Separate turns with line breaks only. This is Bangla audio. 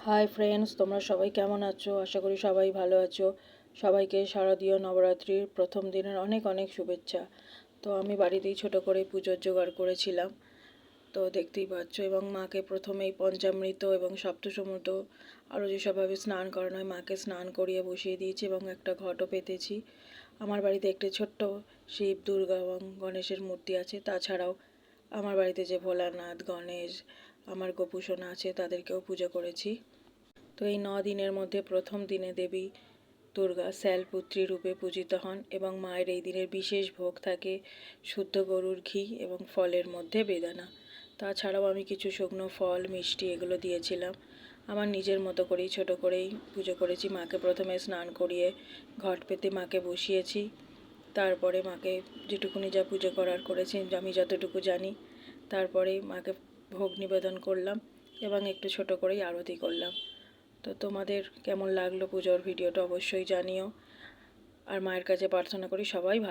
হাই ফ্রেন্ডস, তোমরা সবাই কেমন আছো? আশা করি সবাই ভালো আছো। সবাইকে শারদীয় নবরাত্রির প্রথম দিনের অনেক অনেক শুভেচ্ছা। তো আমি বাড়িতেই ছোট করে পুজোর জোগাড় করেছিলাম, তো দেখতেই পাচ্ছ। এবং মাকে প্রথমেই পঞ্চামৃত এবং সপ্তসমৃত আরও যেসবভাবে স্নান করানো হয় মাকে স্নান করিয়ে বসিয়ে দিয়েছি এবং একটা ঘটও পেতেছি। আমার বাড়িতে একটি ছোট্ট শিব, দুর্গা এবং গণেশের মূর্তি আছে। তাছাড়াও আমার বাড়িতে যে ভোলানাথ, গণেশ, আমার গোপুসোনা আছে তাদেরকেও পুজো করেছি। তো এই 9 দিনের মধ্যে প্রথম দিনে দেবী দুর্গা শৈলপুত্রী রূপে পূজিত হন এবং মায়ের এই দিনের বিশেষ ভোগ থাকে শুদ্ধ গরুর ঘি এবং ফলের মধ্যে বেদানা। তাছাড়াও আমি কিছু শুকনো ফল, মিষ্টি এগুলো দিয়েছিলাম। আমার নিজের মতো করেই ছোট করেই পুজো করেছি। মাকে প্রথমে স্নান করিয়ে ঘট পেতে মাকে বসিয়েছি। তারপরে মাকে যেটুকুনি যা পুজো করার করেছি, আমি যতটুকু জানি। তারপরে মাকে ভোগ নিবেদন করলাম এবং একটু ছোট করেই আরতি করলাম। তো তোমাদের কেমন লাগলো পুজোর ভিডিওটা অবশ্যই জানিও। আর মায়ের কাছে প্রার্থনা করি সবাই ভালো